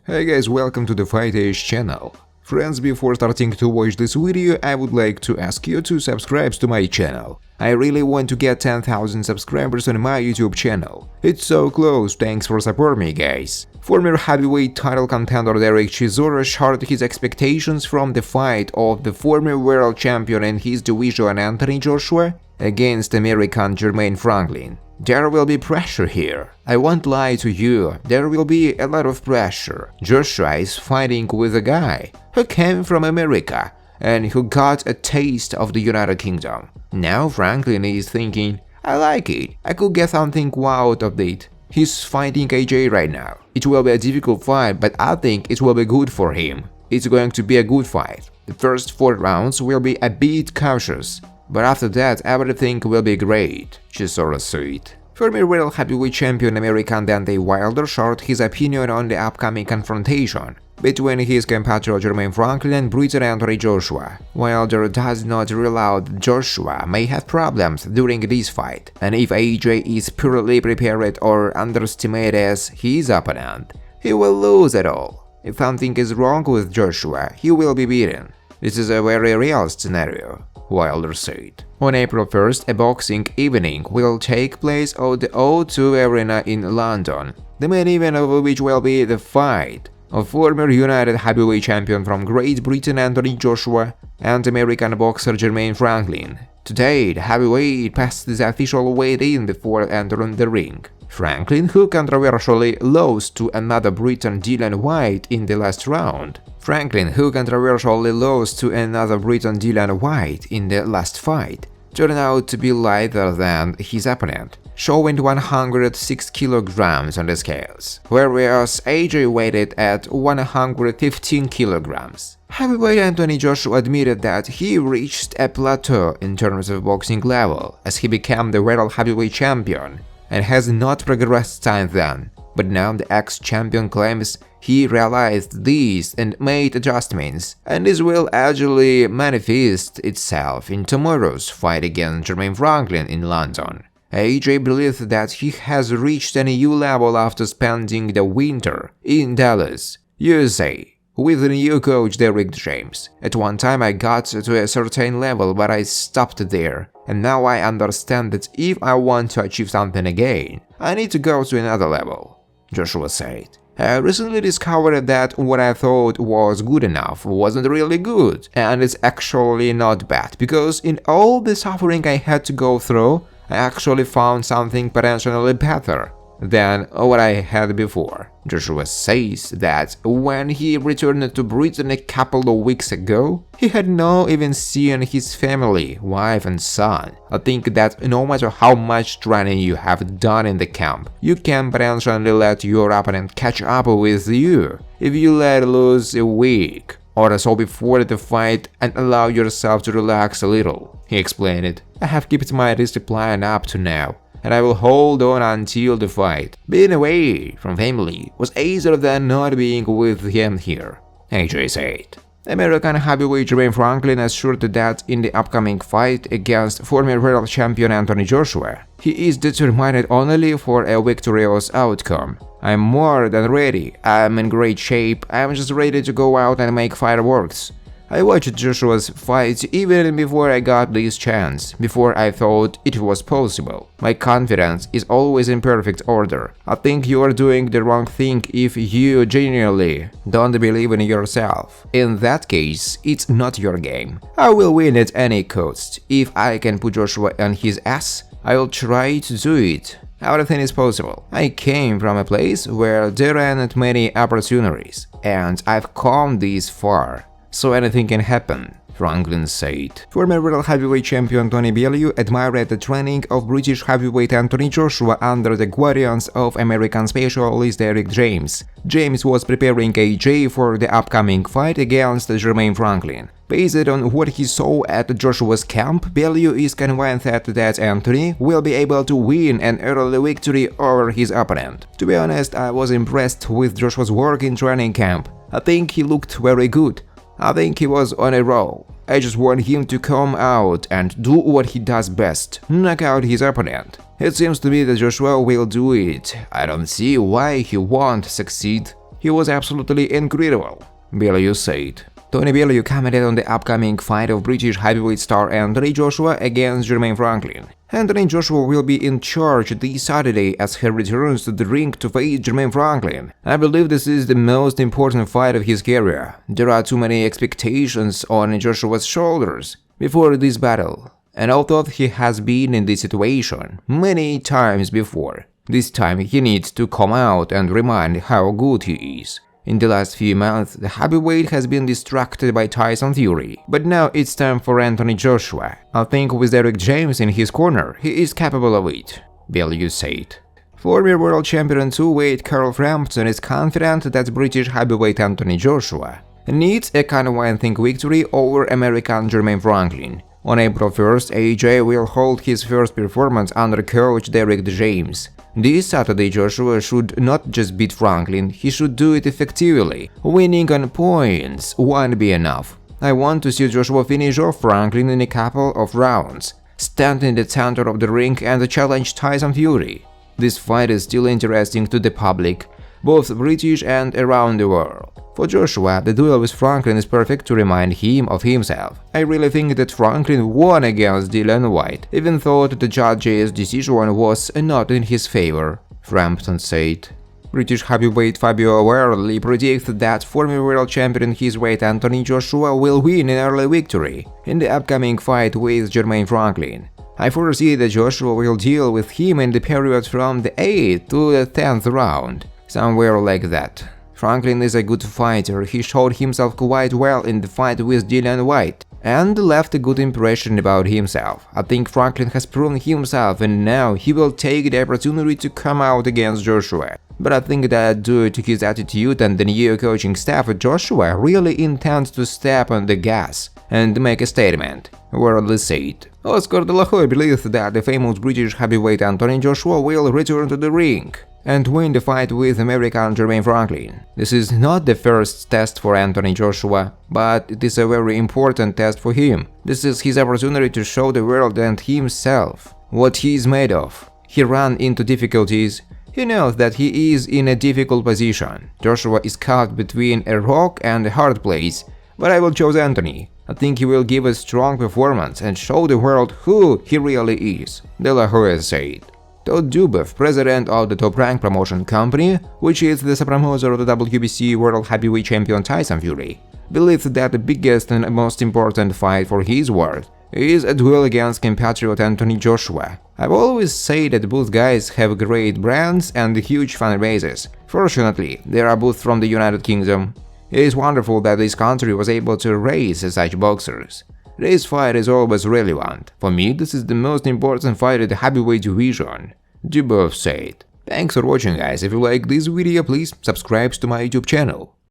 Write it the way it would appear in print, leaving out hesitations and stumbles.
Hey guys, welcome to the Fight channel. Friends, before starting to watch this video, I would like to ask you to subscribe to my channel. I really want to get 10,000 subscribers on my YouTube channel. It's so close, thanks for supporting me guys. Former heavyweight title contender Dereck Chisora shared his expectations from the fight of the former world champion in his division Anthony Joshua against American Jermaine Franklin. There will be pressure here. I won't lie to you, there will be a lot of pressure. Joshua is fighting with a guy who came from America and who got a taste of the United Kingdom. Now Franklin is thinking, I like it, I could get something wow out of it. He's fighting AJ right now. It will be a difficult fight, but I think it will be good for him. It's going to be a good fight. The first 4 rounds will be a bit cautious, but after that everything will be great, Chisora said. Former world heavyweight champion American Deontay Wilder shared his opinion on the upcoming confrontation between his compatriot Jermaine Franklin and Briton Anthony Joshua. Wilder does not rule out Joshua may have problems during this fight, and if AJ is poorly prepared or underestimates his opponent, he will lose it all. If something is wrong with Joshua, he will be beaten. This is a very real scenario, Wilder said. On April 1st, a boxing evening will take place at the O2 Arena in London, the main event of which will be the fight of former United Heavyweight Champion from Great Britain Anthony Joshua and American boxer Jermaine Franklin. Today, the heavyweight passed the official weigh-in before entering the ring. Franklin, who controversially lost to another Briton Dillian Whyte in the last round. Franklin, who controversially lost to another Briton Dillian Whyte in the last fight, turned out to be lighter than his opponent, showing 106 kilograms on the scales, whereas AJ weighed at 115 kilograms. Heavyweight Anthony Joshua admitted that he reached a plateau in terms of boxing level as he became the world heavyweight champion and has not progressed since then. But now the ex-champion claims he realized this and made adjustments, and this will actually manifest itself in tomorrow's fight against Jermaine Franklin in London. AJ believes that he has reached a new level after spending the winter in Dallas, USA, with the new coach Dereck James. At one time I got to a certain level, but I stopped there, and now I understand that if I want to achieve something again, I need to go to another level, Joshua said. I recently discovered that what I thought was good enough wasn't really good, and it's actually not bad, because in all the suffering I had to go through, I actually found something potentially better than what I had before. Joshua says that when he returned to Britain a couple of weeks ago, he had not even seen his family, wife and son. I think that no matter how much training you have done in the camp, you can potentially let your opponent catch up with you if you let loose a week or so before the fight and allow yourself to relax a little, he explained. I have kept my discipline up to now, and I will hold on until the fight. Being away from family was easier than not being with him here, AJ said. American heavyweight Jermaine Franklin assured that in the upcoming fight against former world champion Anthony Joshua, he is determined only for a victorious outcome. I'm more than ready, I'm in great shape, I'm just ready to go out and make fireworks. I watched Joshua's fight even before I got this chance, before I thought it was possible. My confidence is always in perfect order. I think you are doing the wrong thing if you genuinely don't believe in yourself. In that case, it's not your game. I will win at any cost. If I can put Joshua on his ass, I will try to do it. Everything is possible. I came from a place where there aren't many opportunities, and I've come this far. So anything can happen, Franklin said. Former world heavyweight champion Tony Bellew admired the training of British heavyweight Anthony Joshua under the guidance of American specialist Dereck James. James was preparing AJ for the upcoming fight against Jermaine Franklin. Based on what he saw at Joshua's camp, Bellew is convinced that Anthony will be able to win an early victory over his opponent. To be honest, I was impressed with Joshua's work in training camp. I think he looked very good. I think he was on a roll. I just want him to come out and do what he does best, knock out his opponent. It seems to me that Joshua will do it. I don't see why he won't succeed. He was absolutely incredible, Bellew said. Tony Bellew commented on the upcoming fight of British heavyweight star Anthony Joshua against Jermaine Franklin. Anthony Joshua will be in charge this Saturday as he returns to the ring to face Jermaine Franklin. I believe this is the most important fight of his career. There are too many expectations on Joshua's shoulders before this battle, and although he has been in this situation many times before, this time he needs to come out and remind how good he is. In the last few months, the heavyweight has been distracted by Tyson Fury, but now it's time for Anthony Joshua. I think with Dereck James in his corner, he is capable of it, Bellew said. Former world champion 2-weight Carl Frampton is confident that British heavyweight Anthony Joshua needs a convincing victory over American Jermaine Franklin. On April 1st, AJ will hold his first performance under coach Dereck James. This Saturday, Joshua should not just beat Franklin, he should do it effectively. Winning on points won't be enough. I want to see Joshua finish off Franklin in a couple of rounds, stand in the center of the ring and challenge Tyson Fury. This fight is still interesting to the public, both British and around the world. For Joshua, the duel with Franklin is perfect to remind him of himself. I really think that Franklin won against Dillian Whyte, even though the judge's decision was not in his favor, Frampton said. British heavyweight Fabio Wardley predicts that former world champion his weight Anthony Joshua will win an early victory in the upcoming fight with Jermaine Franklin. I foresee that Joshua will deal with him in the period from the 8th to the 10th round, somewhere like that. Franklin is a good fighter, he showed himself quite well in the fight with Dillian Whyte and left a good impression about himself. I think Franklin has proven himself and now he will take the opportunity to come out against Joshua. But I think that due to his attitude and the new coaching staff, Joshua really intends to step on the gas and make a statement, Wardley said. Oscar De La Hoya believes that the famous British heavyweight Anthony Joshua will return to the ring and win the fight with American Jermaine Franklin. This is not the first test for Anthony Joshua, but it is a very important test for him. This is his opportunity to show the world and himself what he is made of. He ran into difficulties. He knows that he is in a difficult position. Joshua is caught between a rock and a hard place, but I will choose Anthony. I think he will give a strong performance and show the world who he really is, De La Hoya said. Todd Duboff, president of the Top Rank promotion company, which is the promoter of the WBC World Heavyweight Champion Tyson Fury, believes that the biggest and most important fight for his world is a duel against compatriot Anthony Joshua. I've always said that both guys have great brands and huge fan bases. Fortunately, they are both from the United Kingdom. It is wonderful that this country was able to raise such boxers. This fight is always relevant. For me, this is the most important fight in the heavyweight division, Duboff said. Thanks for watching, guys. If you like this video, please subscribe to my YouTube channel.